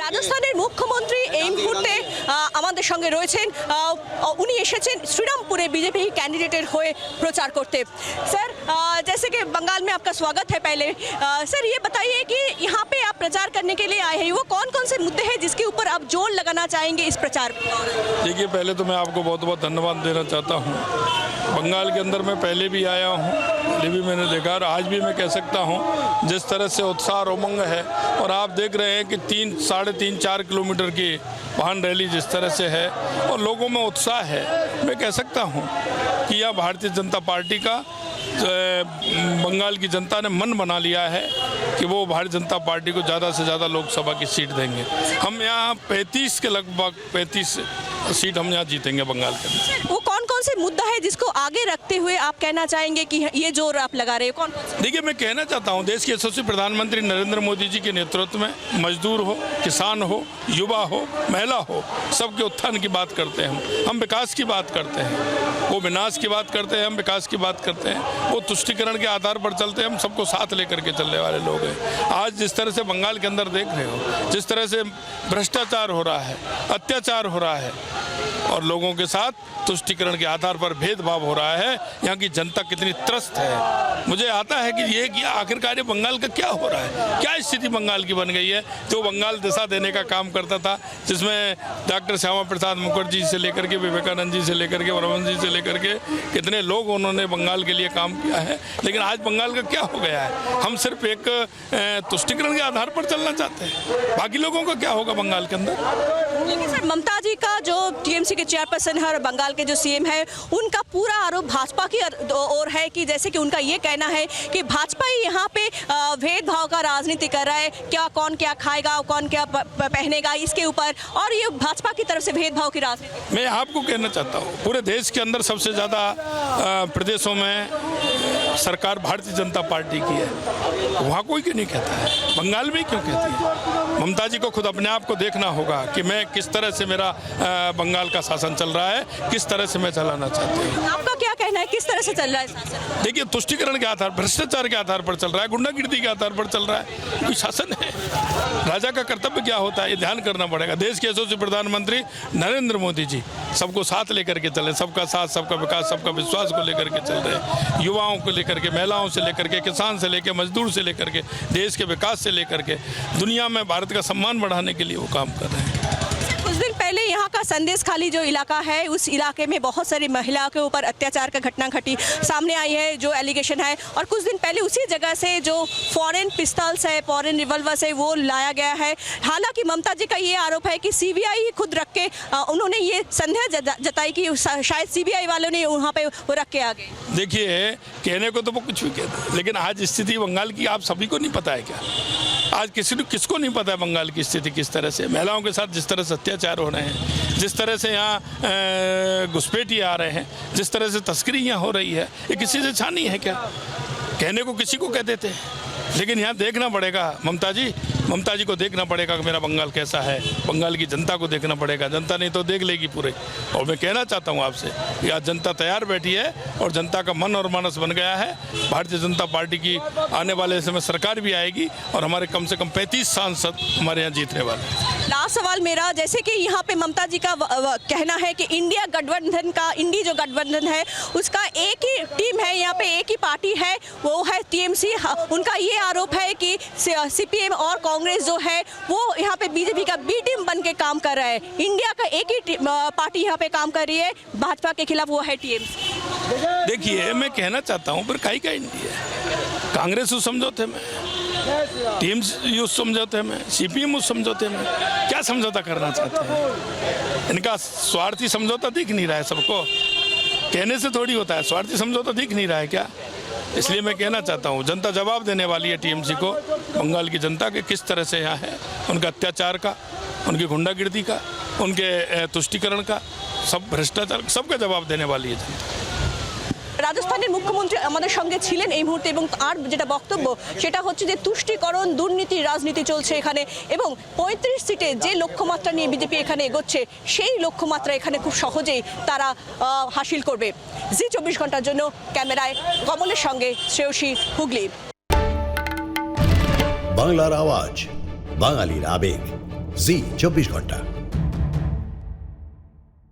রাজস্থানের মুখ্যমন্ত্রী এই মুহূর্তে আমাদের সঙ্গে রয়েছেন। উনি এসেছেন শ্রীরামপুরে বিজেপি कैंडिडेट हुए प्रचार करते। सर जैसे कि बंगाल में आपका स्वागत है। पहले सर ये बताइए कि यहाँ पे आप प्रचार करने के लिए आए हैं, वो कौन कौन से मुद्दे हैं जिसके ऊपर आप जोर लगाना चाहेंगे इस प्रचार में? देखिए, पहले तो मैं आपको बहुत बहुत धन्यवाद देना चाहता हूँ। बंगाल के अंदर मैं पहले भी आया हूँ, पहले भी मैंने देखा और आज भी मैं कह सकता हूँ जिस तरह से उत्साह और उमंग है। और आप देख रहे हैं कि 3-4.5 किलोमीटर की वाहन रैली जिस तरह से है और लोगों में उत्साह है, मैं कह सकता हूँ कि यह भारतीय जनता पार्टी का बंगाल की जनता ने मन बना लिया है कि वो भारतीय जनता पार्टी को ज़्यादा से ज़्यादा लोकसभा की सीट देंगे। हम यहाँ 35 के लगभग 35 सीट हम यहाँ जीतेंगे बंगाल के अंदर। वो कौन कौन से मुद्दा है जिसको आगे रखते हुए आप कहना चाहेंगे कि ये जोर आप लगा रहे हो? कौन कौन से? देखिए, मैं कहना चाहता हूँ देश के यशस्वी प्रधानमंत्री नरेंद्र मोदी जी के नेतृत्व में मजदूर हो, किसान हो, युवा हो, महिला हो, सबके उत्थान की बात करते हैं। हम विकास की बात करते हैं, वो विनाश की बात करते हैं, हम विकास की बात करते हैं। वो तुष्टिकरण के आधार पर चलते हैं, हम सबको साथ लेकर के चलने वाले लोग हैं। आज जिस तरह से बंगाल के अंदर देख रहे हो, जिस तरह से भ्रष्टाचार हो रहा है, अत्याचार हो रहा है और लोगों के साथ तुष्टिकरण के आधार पर भेदभाव हो रहा है, यहाँ की जनता कितनी त्रस्त है। मुझे आता है कि ये कि आखिरकार ये बंगाल का क्या हो रहा है, क्या स्थिति बंगाल की बन गई है। जो बंगाल दिशा देने का काम करता था, जिसमें डॉक्टर श्यामा प्रसाद मुखर्जी से लेकर के विवेकानंद जी से लेकर के रमन जी से लेकर के कितने लोग उन्होंने बंगाल के लिए काम किया है, लेकिन आज बंगाल का क्या हो गया है। हम सिर्फ एक तुष्टिकरण के आधार पर चलना चाहते हैं, बाकी लोगों का क्या होगा बंगाल के अंदर। लेकिन सर ममता जी का जो टीएमसी के चेयरपर्सन है और बंगाल के जो सीएम है, उनका पूरा आरोप भाजपा की ओर है कि जैसे कि उनका ये कहना है कि भाजपा ही यहाँ पे भेदभाव का राजनीति कर रहा है, क्या कौन क्या खाएगा, कौन क्या पहनेगा, इसके ऊपर, और ये भाजपा की तरफ से भेदभाव की राजनीति। मैं आपको कहना चाहता हूँ पूरे देश के अंदर सबसे ज़्यादा प्रदेशों में सरकार भारतीय जनता पार्टी की है, वहाँ कोई क्यों नहीं कहता है, बंगाल में क्यों कहती है। ममता जी को खुद अपने आप को देखना होगा कि मैं किस तरह से मेरा बंगाल का शासन चल रहा है, किस तरह से मैं चलाना चाहती हूँ। आपका क्या कहना है, किस तरह से चल रहा है शासन? देखिए, तुष्टिकरण के आधार, भ्रष्टाचार के आधार पर चल रहा है, गुंडागिर्दी के आधार पर चल रहा है, कोई शासन है। राजा का कर्तव्य क्या होता है, ये ध्यान करना पड़ेगा। देश के यशस्वी प्रधानमंत्री नरेंद्र मोदी जी सबको साथ लेकर के चले, सबका साथ, सबका विकास, सबका विश्वास को लेकर के चल रहे हैं। युवाओं को लेकर के, महिलाओं से लेकर के, किसान से लेकर, मजदूर से लेकर के, देश के विकास से लेकर के दुनिया में भारत का सम्मान बढ़ाने के लिए वो काम कर रहे हैं। कुछ दिन पहले यहाँ का संदेश खाली जो इलाका है, उस इलाके में बहुत सारी महिलाओं के ऊपर अत्याचार का घटना घटी सामने आई है, जो एलिगेशन है। और कुछ दिन पहले उसी जगह से जो फॉरेन पिस्तौल्स है, फॉरेन रिवॉल्वर्स है, वो लाया गया है। हालांकि ममता जी का ये आरोप है कि सीबीआई ही खुद रख के उन्होंने ये संदेह जताई कि शायद सीबीआई वालों ने वहाँ पे वो रख के आ गए। देखिए, कहने को तो वो कुछ भी कहते हैं, लेकिन आज स्थिति बंगाल की आप सभी को नहीं पता है क्या? आज किसको नहीं पता है बंगाल की स्थिति किस तरह से, महिलाओं के साथ जिस तरह से अत्याचार हो रहे हैं, जिस तरह से यहाँ घुसपैठिए आ रहे हैं, जिस तरह से तस्करी यहाँ हो रही है, ये किसी से छानी है क्या? कहने को किसी को कह देते हैं, लेकिन यहाँ देखना पड़ेगा ममता जी को देखना पड़ेगा कि मेरा बंगाल कैसा है। बंगाल की जनता को देखना पड़ेगा, जनता नहीं तो देख लेगी पूरे। और मैं कहना चाहता हूँ आपसे कि आज जनता तैयार बैठी है और जनता का मन और मानस बन गया है। भारतीय जनता पार्टी की आने वाले समय सरकार भी आएगी और हमारे कम से कम 35 सांसद हमारे यहाँ जीतने वाले। लास्ट सवाल मेरा, जैसे कि यहाँ पे ममता जी का कहना है कि इंडिया गठबंधन का, इंडी जो गठबंधन है उसका एक ही टीम है, यहाँ पे एक ही पार्टी है, वो है टीएमसी। उनका ये आरोप है कि सीपीएम और कांग्रेस जो है वो यहाँ पे बीजेपी का बी टीम बन के काम कर रहा है। इंडिया का एक ही पार्टी यहाँ पे काम कर रही है भाजपा के खिलाफ, वो है टीएमसी। देखिए, मैं कहना चाहता हूँ पर काई का इंडिया, कांग्रेस उस समझौते में, टीएमसी उस समझौते में, सीपीएम उस समझौते में, क्या समझौता करना चाहते हैं? इनका स्वार्थी समझौता दिख नहीं रहा है सबको, कहने से थोड़ी होता है, स्वार्थी समझौता दिख नहीं रहा है क्या? इसलिए मैं कहना चाहता हूँ जनता जवाब देने वाली है टीएमसी को, बंगाल की जनता के किस तरह से यहाँ है, उनका अत्याचार का, उनकी गुंडागिर्दी का, उनके तुष्टिकरण का, सब भ्रष्टाचार, सबका जवाब देने वाली है जनता। রাজস্থানের মুখ্যমন্ত্রী আমাদের সঙ্গে ছিলেন এই মুহূর্তে, এবং আর যেটা বক্তব্য সেটা হচ্ছে যে তুষ্টিকরণ দুর্নীতি রাজনীতি চলছে এখানে, এবং 35 সিটে যে লক্ষ্যমাত্রা নিয়ে বিজেপি এখানে এগোচ্ছে সেই লক্ষ্যমাত্রা এখানে খুব সহজেই তারা হাসিল করবে। জি 24 ঘন্টার জন্য ক্যামেরায় কমলের সঙ্গে শ্রেয়সী, হুগলি। বাংলার আওয়াজ, বাঙালির আবেগ, জি 24 ঘন্টা।